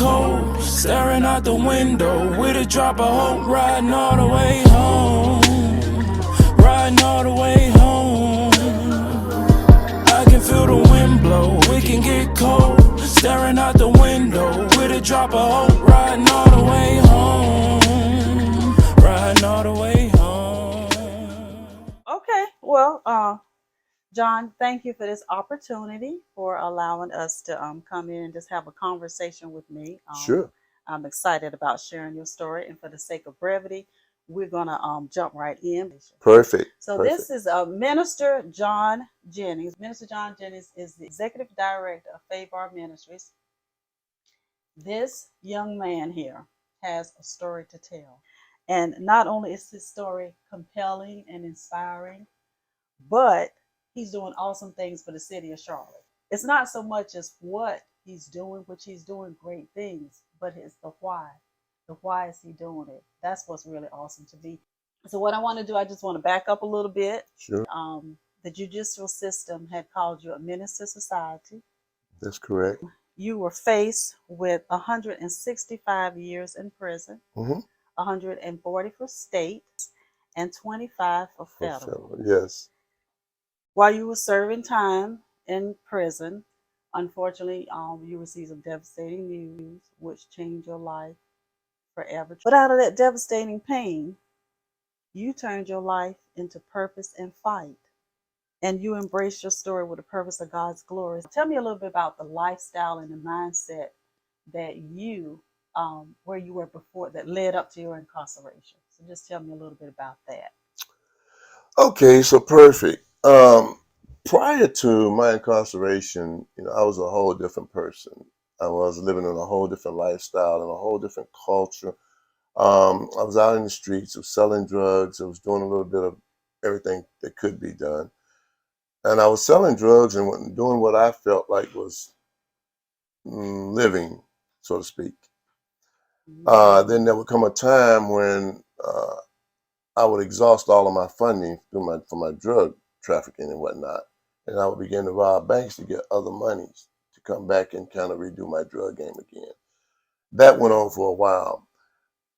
cold, staring out the window with a drop of hope, riding all the way home, riding all the way home. I can feel the wind blow, it can get cold, staring out the window with a drop of hope, riding all the way home, riding all the way home. Okay, well, John, thank you for this opportunity for allowing us to come in and just have a conversation with me. Sure. I'm excited about sharing your story, and for the sake of brevity, we're gonna jump right in. Perfect. So this Perfect. is Minister John Jennings. Minister John Jennings is the executive director of Favor Ministries. This young man here has a story to tell, and not only is his story compelling and inspiring, but he's doing awesome things for the city of Charlotte. It's not so much as what he's doing, which he's doing great things, but it's the why. The why is he doing it? That's what's really awesome to me. So what I want to do, I just want to back up a little bit. Sure. The judicial system had called you a menace to society. That's correct. You were faced with 165 years in prison, Mm-hmm. 140 for state, and 25 for For federal. federal, yes. While you were serving time in prison, unfortunately, you received some devastating news which changed your life forever. But out of that devastating pain, you turned your life into purpose and fight. And you embraced your story with the purpose of God's glory. Tell me a little bit about the lifestyle and the mindset that where you were before, that led up to your incarceration. So just tell me a little bit about that. Okay, so perfect. Prior to my incarceration, I was a whole different person. I was living in a whole different lifestyle and a whole different culture. I was out in the streets, I was selling drugs, I was doing a little bit of everything that could be done. And I was selling drugs and doing what I felt like was living, so to speak. Then there would come a time when I would exhaust all of my funding for my drug trafficking and whatnot, and I would begin to rob banks to get other monies to come back and kind of redo my drug game again. That went on for a while.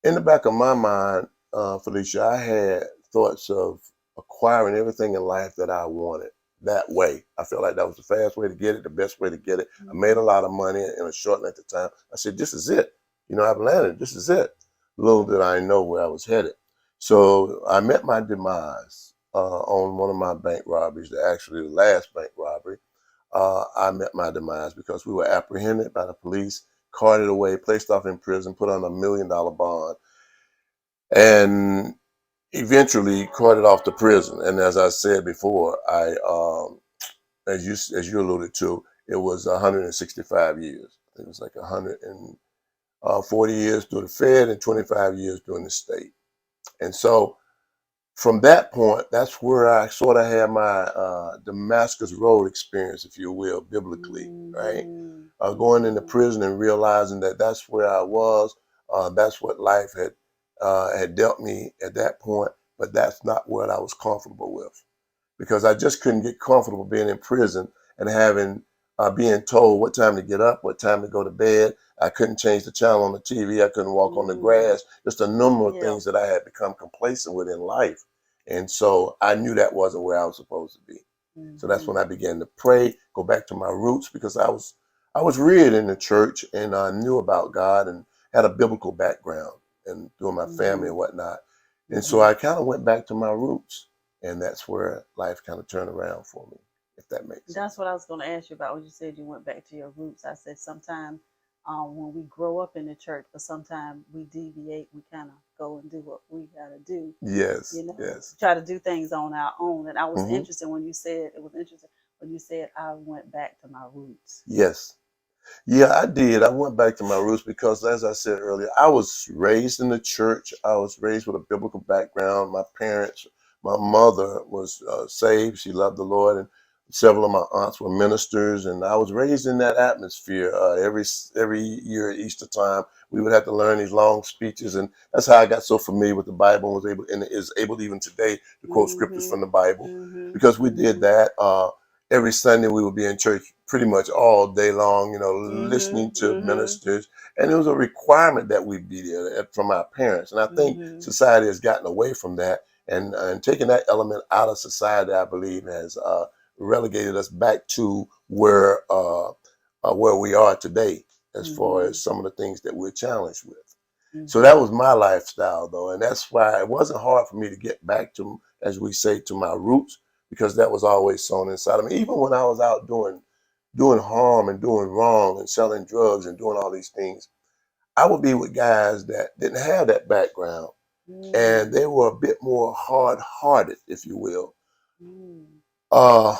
In the back of my mind, Felicia, I had thoughts of acquiring everything in life that I wanted that way. I felt like that was the fast way to get it, the best way to get it. I made a lot of money in a short length of time. I said, this is it. I've landed. This is it. Little did I know where I was headed. So I met my demise on one of my bank robberies, actually the last bank robbery. I met my demise because we were apprehended by the police, carted away, placed off in prison, put on $1 million bond, and eventually carted off to prison. And as I said before, as you alluded to, it was 165 years. It was like 140 years through the Fed and 25 years during the state. And so from that point, that's where I sort of had my Damascus Road experience, if you will, biblically, right? Going into prison and realizing that that's where I was. That's what life had dealt me at that point, but that's not what I was comfortable with, because I just couldn't get comfortable being in prison and having being told what time to get up, what time to go to bed. I couldn't change the channel on the TV. I couldn't walk on the grass. Just a number of things that I had become complacent with in life. And so I knew that wasn't where I was supposed to be. So that's when I began to pray, go back to my roots, because I was reared in the church and I knew about God and had a biblical background and through my family and whatnot. And so I kind of went back to my roots, and that's where life kind of turned around for me, if that makes sense. That's what I was going to ask you about when you said you went back to your roots. I said sometimes when we grow up in the church, but sometimes we deviate, we kind of go and do what we got to do. Yes, yes. Try to do things on our own. And I was interested when you said, I went back to my roots. Yes. Yeah, I did. I went back to my roots because, as I said earlier, I was raised in the church. I was raised with a biblical background. My parents, my mother was saved. She loved the Lord, and several of my aunts were ministers. And I was raised in that atmosphere. Every year at Easter time, we would have to learn these long speeches, and that's how I got so familiar with the Bible and is able even today to quote scriptures from the Bible, because we did that. every Sunday we would be in church pretty much all day long, you know, listening to Mm-hmm. ministers. And it was a requirement that we be there from our parents. And I think Mm-hmm. society has gotten away from that. And taking that element out of society, I believe, has relegated us back to where we are today, as far Mm-hmm. as some of the things that we're challenged with. So that Mm-hmm. was my lifestyle, though, and that's why it wasn't hard for me to get back to, as we say, to my roots, because that was always sewn inside of me. Even when I was out doing harm and doing wrong and selling drugs and doing all these things, I would be with guys that didn't have that background, and Mm-hmm. they were a bit more hard-hearted, if you will. Mm-hmm. Uh,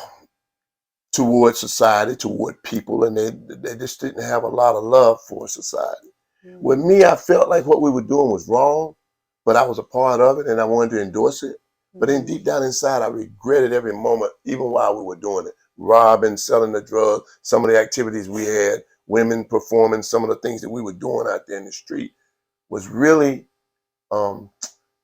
Toward society, toward people, and they just didn't have a lot of love for society. With Mm-hmm. me, I felt like what we were doing was wrong, but I was a part of it and I wanted to endorse it. But then Mm-hmm. deep down inside, I regretted every moment, even while we were doing it. Robbing, selling the drugs, some of the activities we had, women performing, some of the things that we were doing out there in the street was really um,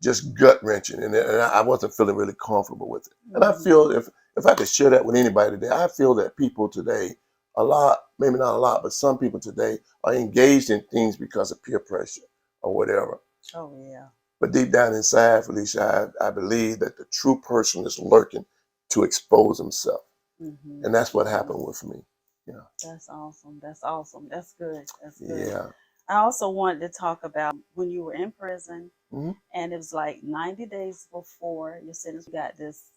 just gut wrenching, and I wasn't feeling really comfortable with it. And I Mm-hmm. feel if I could share that with anybody today, I feel that people today, a lot, maybe not a lot, but some people today are engaged in things because of peer pressure or whatever. Oh yeah. But deep down inside, Felicia, I believe that the true person is lurking to expose himself, Mm-hmm. and that's what Mm-hmm. happened with me. Yeah, That's awesome. That's awesome. That's good. That's good. yeah, I also wanted to talk about when you were in prison, hmm, and it was like 90 days before your sentence. You got this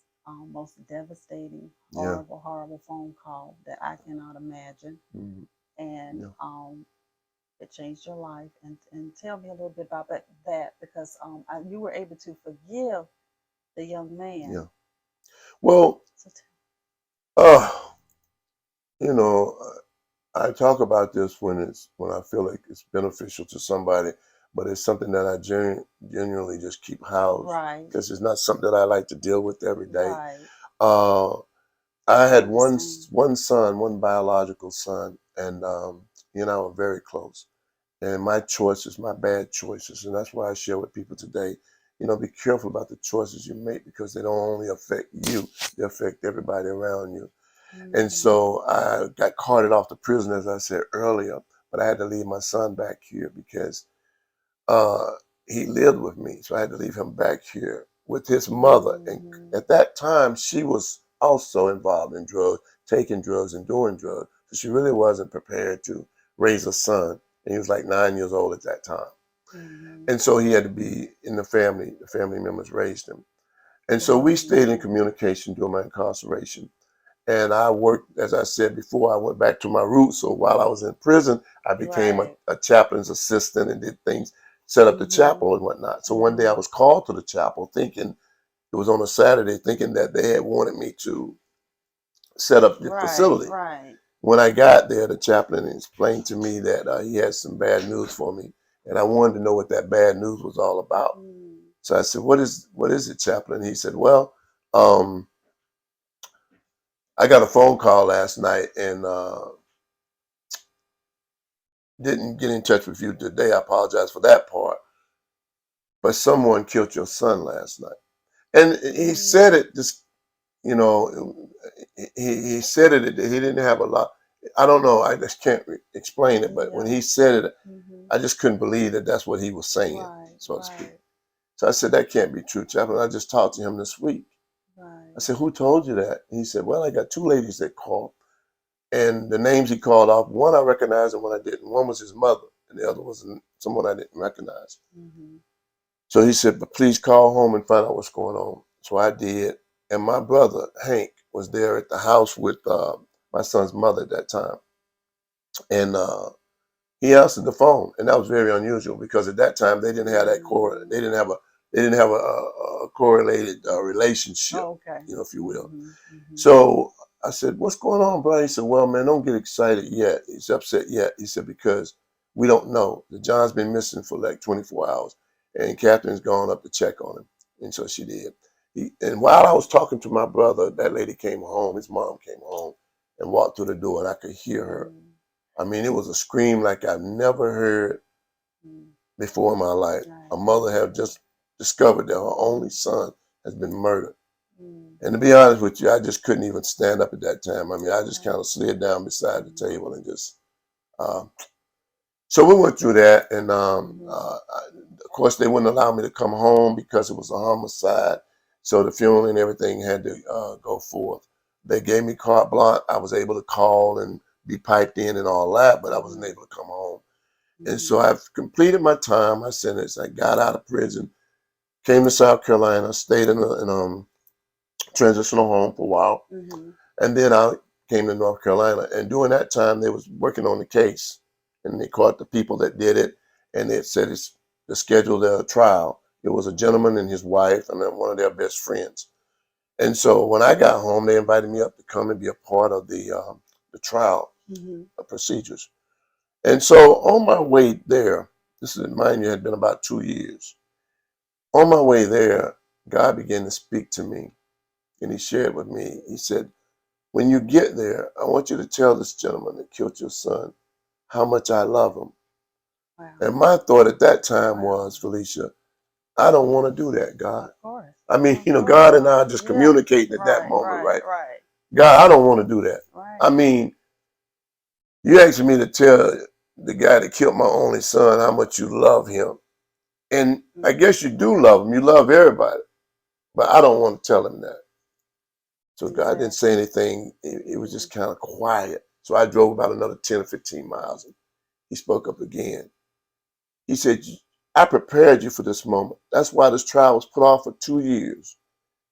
most devastating, yeah, horrible phone call that I cannot imagine, hmm, and yeah. it changed your life. And tell me a little bit about that because you were able to forgive the young man. Yeah. Well, So uh, you know, I talk about this when I feel like it's beneficial to somebody, but it's something that I genuinely just keep housed right, because it's not something that I like to deal with every day. right. Uh, I I had understand. one son, one biological son, and he and I were very close. And my choices, my bad choices, and that's why I share with people today. You know, be careful about the choices you make because they don't only affect you; they affect everybody around you. And Mm-hmm. so I got carted off to prison, as I said earlier, but I had to leave my son back here because uh, he lived with me. So I had to leave him back here with his mother. And Mm-hmm. at that time, she was also involved in drugs, taking drugs and doing drugs. So she really wasn't prepared to raise a son. And he was like 9 years old at that time. Mm-hmm. And so he had to be in the family. The family members raised him. And so we stayed in Mm-hmm. communication during my incarceration. And I worked, as I said before, I went back to my roots. So while I was in prison, I became Right. a chaplain's assistant and did things, set up the Mm-hmm. chapel and whatnot. So one day I Mm-hmm. was called to the chapel thinking, it was on a Saturday, thinking that they had wanted me to set up the Right. facility. Right. When I got there, the chaplain explained to me that he had some bad news for me. And I wanted to know what that bad news was all about. Mm. So I said, what is it, chaplain? He said, well, um, I got a phone call last night and didn't get in touch with you today. I apologize for that part. But someone killed your son last night. And he said Mm. it just, you know, he said it, he didn't have a lot. I don't know. I just can't explain it. But when Yeah. he said it, Mm-hmm. I just couldn't believe that that's what he was saying, Right. so to speak. Right. So I said, that can't be true, chaplain. I just talked to him this week. I Right. said, who told you that? And he said, well, I got two ladies that called. And the names he called off, one I recognized and one I didn't. One was his mother, and the other was someone I didn't recognize. Mm-hmm. So he said, but please call home and find out what's going on. So I did. And my brother, Hank, was there at the house with my son's mother at that time. And he answered the phone. And that was very unusual because at that time they didn't have that Mm-hmm. they didn't have a correlated relationship, Oh, okay. you know, if you will. Mm-hmm. Mm-hmm. So I said, what's going on, bro? He said, well, man, don't get excited yet. He's upset yet. He said, because we don't know. The John's been missing for like 24 hours, and Catherine's gone up to check on him. And so she did. And while I was talking to my brother, that lady came home. His mom came home and walked through the door, and I could hear her. Mm-hmm. I mean, it was a scream like I've never heard Mm-hmm. before in my life. A Right. mother had just discovered that her only son has been murdered. And to be honest with you, I just couldn't even stand up at that time. I mean, I just kind Right. of slid down beside the table and just. Um, so we went through that, and of course they wouldn't allow me to come home because it was a homicide. So the funeral and everything had to go forth. They gave me carte blanche. I was able to call and be piped in and all that, but I wasn't able to come home. And so I've completed my time, my sentence. I got out of prison, came to South Carolina, stayed in a transitional home for a while, and then I came to North Carolina. And during that time, they was working on the case, and they caught the people that did it, and they said it's to schedule their trial. It was a gentleman and his wife, and then one of their best friends. And so when I got home, they invited me up to come and be a part of the trial procedures. And so on my way there, this is, mind you, had been about 2 years. On my way there, God began to speak to me, and He shared with me. He said, "When you get there, I want you to tell this gentleman that killed your son how much I love him." Wow. And my thought at that time was, Felicia, I don't want to do that, God. Of course. I mean, Of course. God and I just Yeah. communicating at that Right. moment, Right. right? Right. God, I don't want to do that. Right. I mean, you asking me to tell the guy that killed my only son how much you love him. And I guess you do love him. You love everybody. But I don't want to tell him that. So God didn't say anything. It was just kind of quiet. So I drove about another 10 or 15 miles. And He spoke up again. He said, I prepared you for this moment. That's why this trial was put off for 2 years.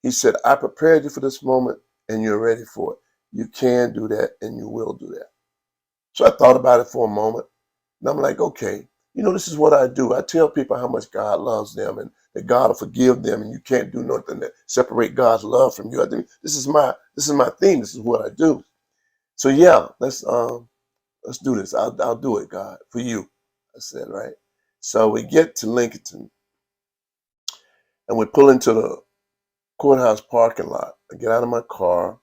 He said, I prepared you for this moment and you're ready for it. You can do that and you will do that. So I thought about it for a moment. And I'm like, okay, this is what I do. I tell people how much God loves them and that God will forgive them, and you can't do nothing to separate God's love from you. I think this is my theme. This is what I do. So yeah, let's do this. I'll do it, God, for you. I said, right. So we get to Lincoln and we pull into the courthouse parking lot. I get out of my car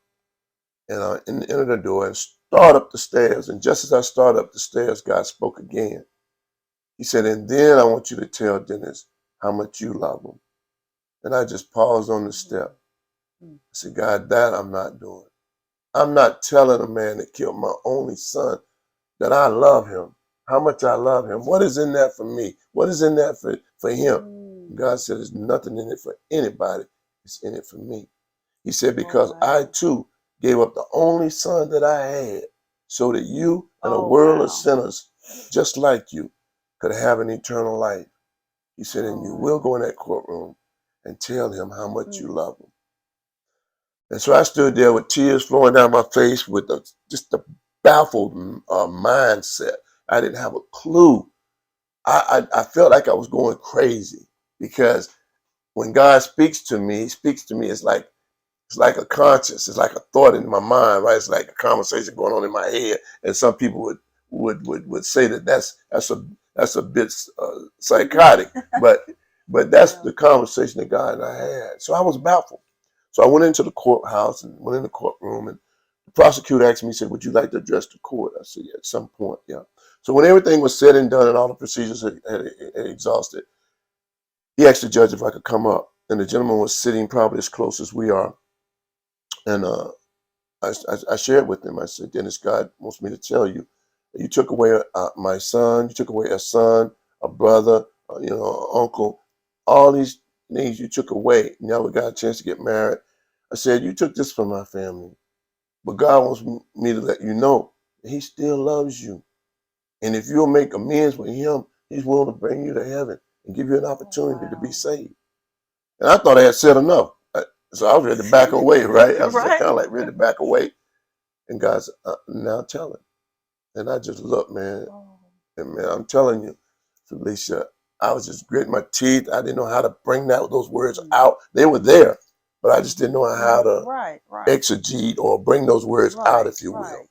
and I enter the door and start up the stairs. And just as I start up the stairs, God spoke again. He said, and then I want you to tell Dennis how much you love him. And I just paused on the step. I said, God, that I'm not doing. I'm not telling a man that killed my only son that I love him, how much I love him. What is in that for me? What is in that for him? God said, there's nothing in it for anybody. It's in it for me. He said, because I too gave up the only son that I had so that you and a world of sinners just like you could have an eternal life. He said, and you will go in that courtroom and tell him how much you love him. And so I stood there with tears flowing down my face with just a baffled mindset. I didn't have a clue. I felt like I was going crazy because when God speaks to me, He speaks to me. It's like a conscience. It's like a thought in my mind, right? It's like a conversation going on in my head. And some people would say that that's a bit psychotic, but that's the conversation that God and I had. So I was baffled. So I went into the courthouse and went in the courtroom, and the prosecutor asked me, he said, "Would you like to address the court?" I said, "Yeah, at some point, yeah." So when everything was said and done and all the procedures had exhausted, he asked the judge if I could come up, and the gentleman was sitting probably as close as we are. And I shared with him. I said, Dennis, God wants me to tell you that you took away my son, you took away a son, a brother, an uncle, all these things you took away. Now we got a chance to get married. I said, you took this from my family, but God wants me to let you know that He still loves you. And if you'll make amends with Him, He's willing to bring you to heaven and give you an opportunity to be saved. And I thought I had said enough. So I was ready to back away, right? I was kind of like ready to back away. And God said, now tell him. And I just looked, man. And man, I'm telling you, Felicia, I was just gritting my teeth. I didn't know how to bring those words out. They were there, but I just didn't know how to exegete or bring those words out, if you will.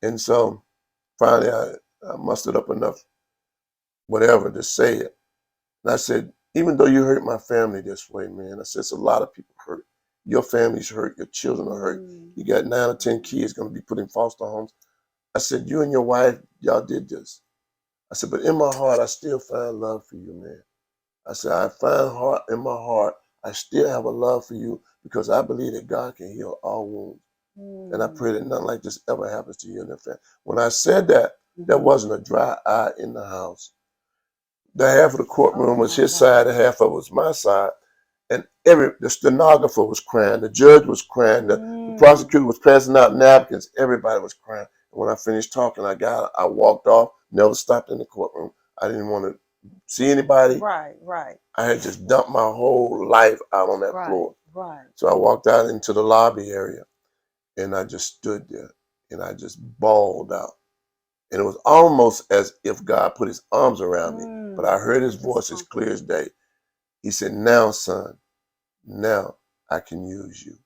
And so finally I mustered up enough whatever to say it. And I said, even though you hurt my family this way, man, I said, it's a lot of people hurt. Your family's hurt. Your children are hurt. You got 9 or 10 kids going to be put in foster homes. I said, you and your wife, y'all did this. I said, but in my heart, I still find love for you, man. I said, I find heart in my heart I still have a love for you because I believe that God can heal all wounds. And I pray that nothing like this ever happens to you and your family. When I said that, there wasn't a dry eye in the house. The half of the courtroom was his side, and half of it was my side. And the stenographer was crying, the judge was crying, the prosecutor was passing out napkins, everybody was crying. And when I finished talking, I walked off, never stopped in the courtroom. I didn't want to see anybody. Right, right. I had just dumped my whole life out on that floor. Right. So I walked out into the lobby area and I just stood there and I just bawled out. And it was almost as if God put his arms around me, but I heard his voice as clear as day. He said, "Now, son, now I can use you."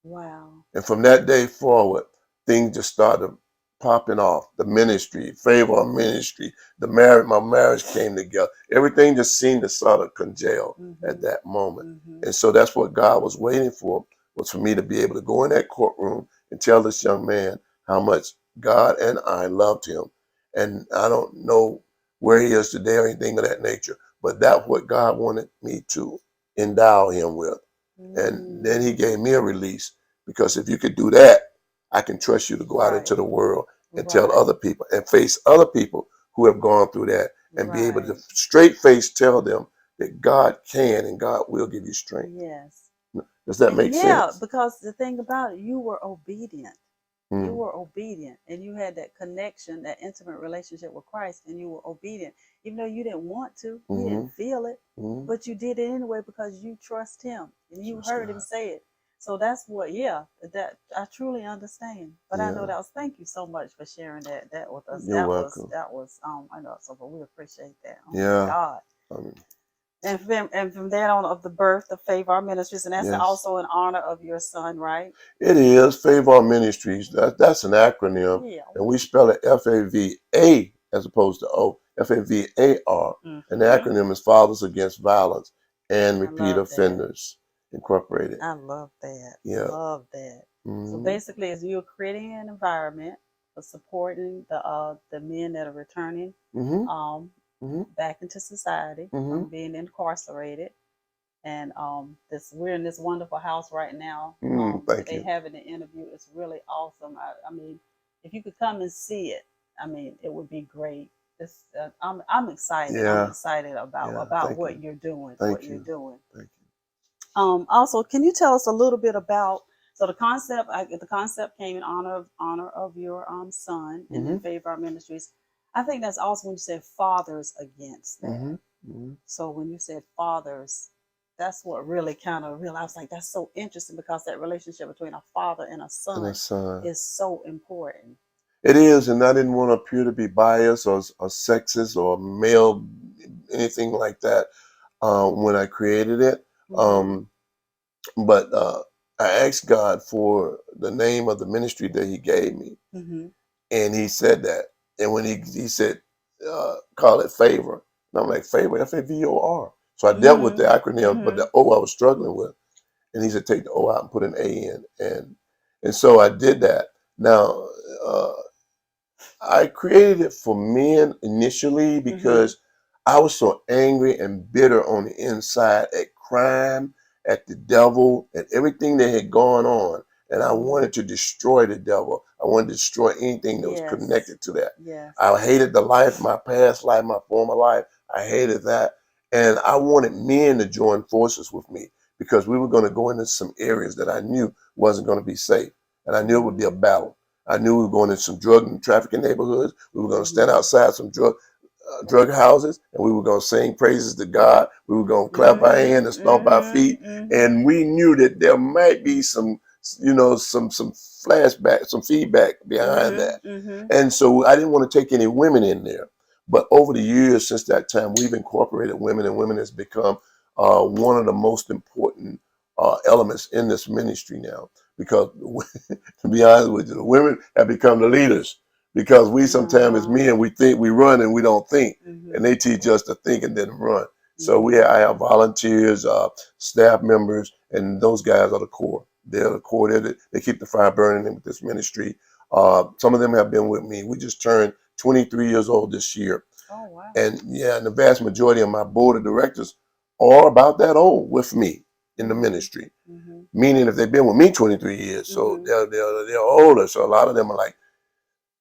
Wow. And from that day forward, things just started popping off. The ministry, favor of ministry, my marriage came together. Everything just seemed to sort of congeal at that moment. And so that's what God was waiting for, was for me to be able to go in that courtroom and tell this young man how much God and I loved him. And I don't know where he is today or anything of that nature, but that's what God wanted me to endow him with. And then he gave me a release, because if you could do that, I can trust you to go out into the world and tell other people and face other people who have gone through that and be able to straight face tell them that God can and God will give you strength. Yes. Does that make sense? Yeah, because the thing about it, you were obedient. You were obedient, and you had that connection, that intimate relationship with Christ, and you were obedient. Even though you didn't want to, you didn't feel it, but you did it anyway because you trust him and you heard him say it. So that's what, that I truly understand. But I know that was, thank you so much for sharing that with us. You're welcome. That was I know, so but we appreciate that. Oh my God. And from that on, of the birth of Favor Ministries, and that's also in honor of your son, right? It is Favor Ministries. That's an acronym, and we spell it FAVA as opposed to O. FAVAR. And the acronym is Fathers Against Violence and Repeat Offenders Incorporated. I love that. Yeah, love that. So basically, as you're creating an environment for supporting the men that are returning back into society from being incarcerated. And we're in this wonderful house right now. They having an interview. It's really awesome. I mean, if you could come and see it, I mean, it would be great. I'm excited. I'm excited about what you're doing. Thank you. Also, can you tell us a little bit about, so the concept came in honor of your son and in Favor Our Ministries. I think that's also when you said fathers against that. So when you said fathers, that's what really kind of realized, I was like, that's so interesting, because that relationship between a father and a son is so important. It is, and I didn't want to appear to be biased or sexist or male, anything like that when I created it. But I asked God for the name of the ministry that he gave me, and he said that. And when he said, call it Favor, and I'm like, Favor, FAVOR. So I dealt with the acronym, but the O I was struggling with. And he said, take the O out and put an A in. And so I did that. Now, I created it for men initially because I was so angry and bitter on the inside at crime, at the devil, and everything that had gone on. And I wanted to destroy the devil. I wanted to destroy anything that was connected to that. I hated the life, my past life, my former life. I hated that. And I wanted men to join forces with me, because we were going to go into some areas that I knew wasn't going to be safe. And I knew it would be a battle. I knew we were going into some drug and trafficking neighborhoods. We were going to stand outside some drug houses, and we were going to sing praises to God. We were going to clap our hands and stomp our feet. And we knew that there might be some flashback, some feedback behind that. And so I didn't want to take any women in there. But over the years since that time, we've incorporated women, and women has become one of the most important elements in this ministry now. Because to be honest with you, the women have become the leaders, because we sometimes as men, we think we run and we don't think, and they teach us to think and then run. So I have volunteers, staff members, and those guys are the core. They're the core. They keep the fire burning with this ministry. Some of them have been with me. We just turned 23 years old this year. Oh, wow. And the vast majority of my board of directors are about that old with me. in the ministry. Mm-hmm. Meaning, if they've been with me 23 years, so they're older. So a lot of them are like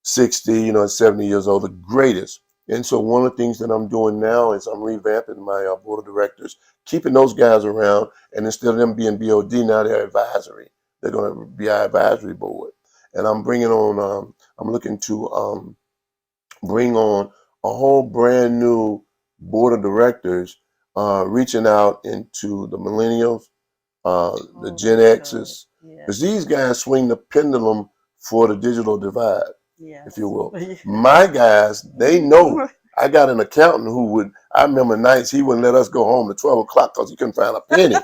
60, 70 years old, the greatest. And so one of the things that I'm doing now is I'm revamping my board of directors, keeping those guys around, and instead of them being BOD, now they're advisory. They're going to be our advisory board. And I'm bringing on, I'm looking to bring on a whole brand new board of directors, reaching out into the millennials, the Gen X's, because these guys swing the pendulum for the digital divide, if you will. My guys, they know. I got an accountant who would, I remember nights he wouldn't let us go home at 12 o'clock because he couldn't find a penny.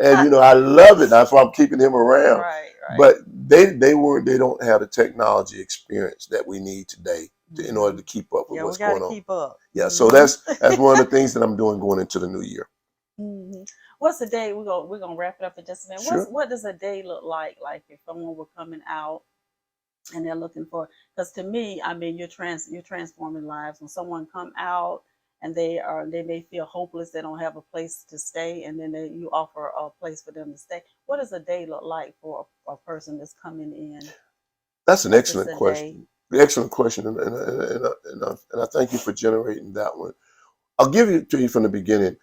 And I love it. That's why I'm keeping him around. Right. But they don't have the technology experience that we need today in order to keep up with what's going on. Keep up. Yeah, so that's one of the things that I'm doing going into the new year. What's the day? We're gonna wrap it up in just a minute. Sure. What does a day look like? Like if someone were coming out and they're looking for, because to me, I mean, you're transforming lives. When someone come out and they may feel hopeless, they don't have a place to stay, and then you offer a place for them to stay. What does a day look like for a person that's coming in? That's an excellent question. Excellent question, and I thank you for generating that one. I'll give it to you from the beginning.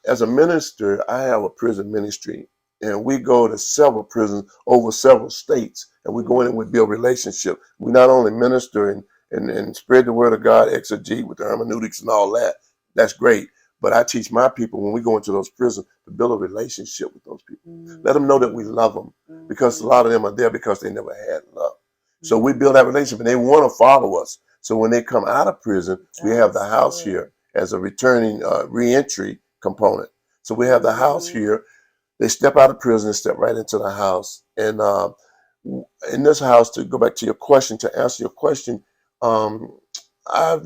As a minister, I have a prison ministry, and we go to several prisons over several states, and we go in and we build relationship. We not only minister and spread the word of God, exegete with the hermeneutics and all that. That's great. But I teach my people when we go into those prisons to build a relationship with those people. Let them know that we love them, because a lot of them are there because they never had love. So we build that relationship, and they want to follow us. So when they come out of prison, we have the house here as a returning reentry component. So we have the house here. They step out of prison and step right into the house. And in this house, to go back to your question, to answer your question, I've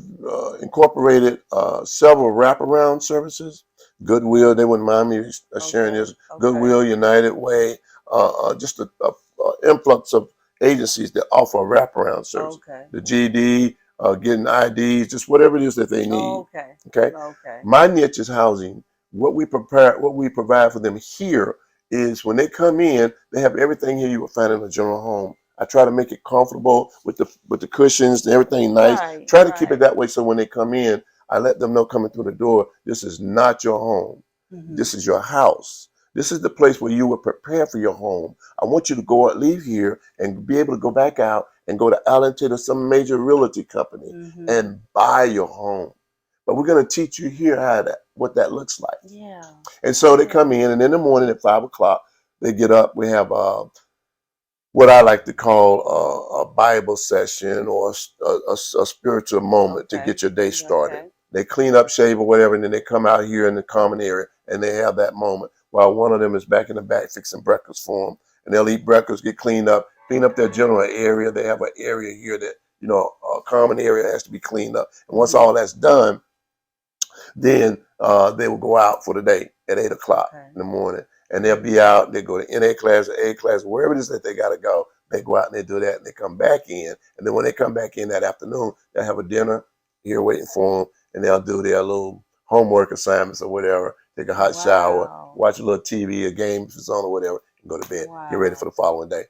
incorporated several wraparound services. Goodwill, they wouldn't mind me sharing this. Goodwill, United Way, just an influx of agencies that offer a wraparound service. The GD, getting IDs, just whatever it is that they need. Okay. My niche is housing. What we provide for them here is when they come in, they have everything here you would find in a general home. I try to make it comfortable with the cushions and everything nice. Try to keep it that way so when they come in, I let them know coming through the door, this is not your home. This is your house. This is the place where you will prepare for your home. I want you to leave here and be able to go back out and go to Allenton or some major realty company and buy your home. But we're going to teach you here what that looks like. And so they come in, and in the morning at 5 o'clock, they get up. We have what I like to call a Bible session or a spiritual moment to get your day started. They clean up, shave, or whatever, and then they come out here in the common area, and they have that moment while one of them is back in the back fixing breakfast for them. And they'll eat breakfast, get clean up their general area. They have an area here that, a common area has to be cleaned up. And once all that's done, then they will go out for the day at 8 o'clock in the morning. And they'll be out, they go to NA class or A class, wherever it is that they got to go. They go out and they do that, and they come back in. And then when they come back in that afternoon, they'll have a dinner here waiting for them, and they'll do their little homework assignments or whatever, take a hot shower, watch a little TV, a game if it's on or whatever, and go to bed, get ready for the following day.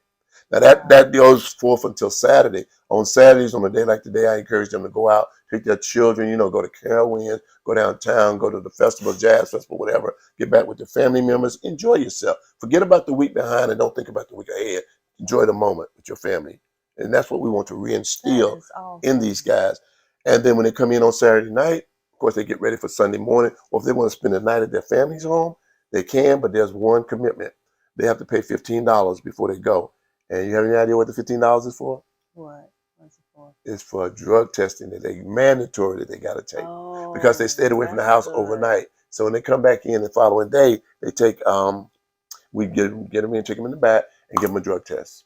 Now that goes forth until Saturday. On Saturdays, on a day like today, I encourage them to go out, take their children, go to Carowinds, go downtown, go to the festival, jazz festival, whatever, get back with your family members, enjoy yourself. Forget about the week behind and don't think about the week ahead. Enjoy the moment with your family. And that's what we want to reinstill in these guys. And then when they come in on Saturday night, of course, they get ready for Sunday morning. Or if they want to spend the night at their family's home, they can, but there's one commitment. They have to pay $15 before they go. And you have any idea what the $15 is for? What? What's it for? It's for drug testing that they mandatory that they got to take because they stayed away from the house overnight. So when they come back in the following day, they take we get them in, take them in the back, and give them a drug test.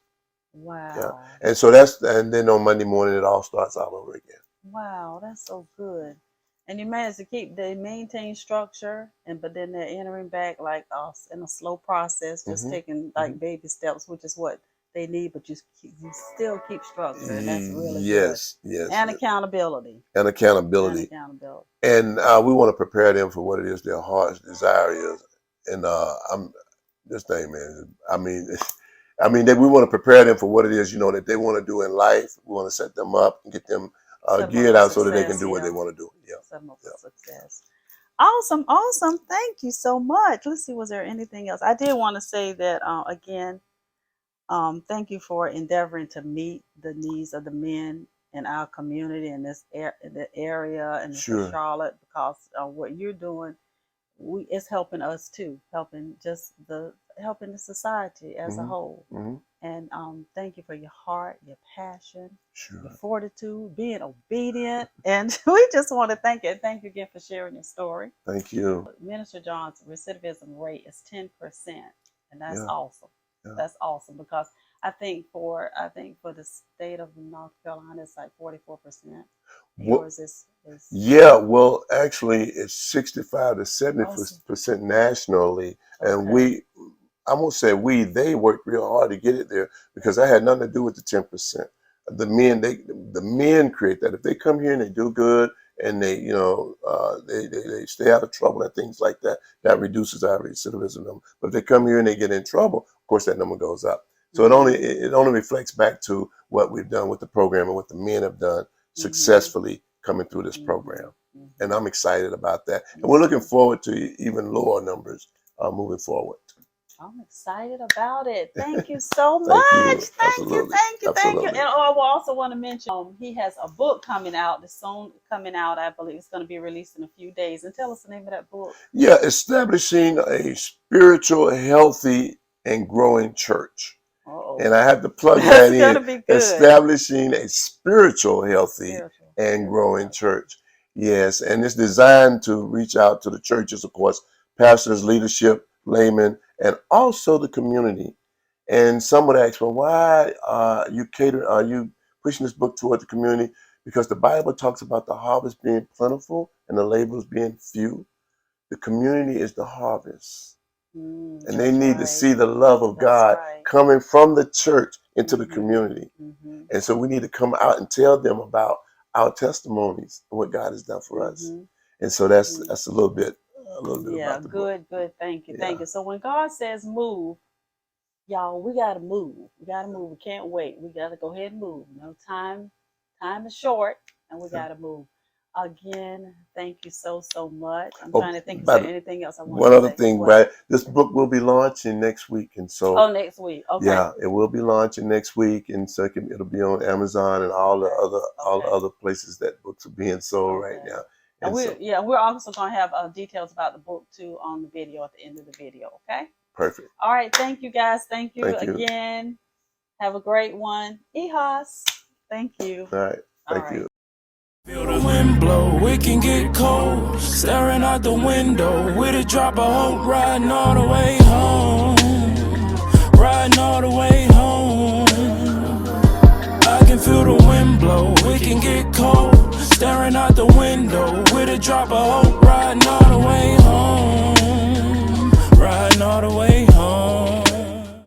Wow. Yeah. And so and then on Monday morning it all starts all over again. Wow, that's so good. And you manage to they maintain structure, but then they're entering back like in a slow process, just taking like baby steps, which is what they need, but you still keep structure, and that's really good. Yes. And accountability. And accountability. And we want to prepare them for what it is their heart's desire is. And this thing, man. I mean that we want to prepare them for what it is, that they want to do in life. We want to set them up and get them geared out so that they can do what they want to do. Yeah. Set them up for success. Awesome, awesome. Thank you so much. Let's see, was there anything else? I did want to say that again, thank you for endeavoring to meet the needs of the men in our community in this the area and Sure. Charlotte, because what you're doing, it's helping us too, helping the society as a whole. And thank you for your heart, your passion, your fortitude, being obedient. And we just want to thank you. And thank you again for sharing your story. Thank you. Minister John's recidivism rate is 10%. And that's awesome. Yeah. That's awesome, because I think for the state of North Carolina, it's like 44%. Yours is yeah, well, actually, it's 65 to 70% nationally, and I won't say they worked real hard to get it there, because I had nothing to do with the 10%. The men create that. If they come here and they do good and they they stay out of trouble and things like that, that reduces our recidivism number. But if they come here and they get in trouble, of course that number goes up. So it only reflects back to what we've done with the program and what the men have done successfully coming through this program. And I'm excited about that. And we're looking forward to even lower numbers moving forward. I'm excited about it. Thank you so much. Thank you. And I also want to mention he has a book coming out. It's soon coming out. I believe it's going to be released in a few days. And tell us the name of that book. Yeah, Establishing a Spiritual, Healthy, and Growing Church. And I have to plug that in. Establishing a Spiritual, Healthy, and Growing Church. Yes, and it's designed to reach out to the churches, of course, pastors, leadership, laymen, and also the community. And some would ask, well, why are you pushing this book toward the community? Because the Bible talks about the harvest being plentiful and the laborers being few. The community is the harvest. And they need to see the love of God coming from the church into the community. And so we need to come out and tell them about our testimonies and what God has done for us. And so that's a little bit about the book. Good. Thank you. Thank you. So when God says move, y'all, we got to move. We got to move. We can't wait. We got to go ahead and move. Time is short, and we got to move. Again, thank you so much. I'm trying to think, is there anything else I want to say? One other thing, right? This book will be launching next week, and so next week. Okay. Yeah, it will be launching next week, and so it'll be on Amazon and all the other places that books are being sold right now. And we're also going to have details about the book too on the video at the end of the video. Okay. Perfect. All right. Thank you, guys. Thank you again. Have a great one. E.H.A.U.S. Thank you. All right. Thank you. Feel the wind blow, it can get cold. Staring out the window with a drop of hope, riding all the way home. Riding all the way home. I can feel the wind blow, it can get cold. Staring out the window with a drop of hope.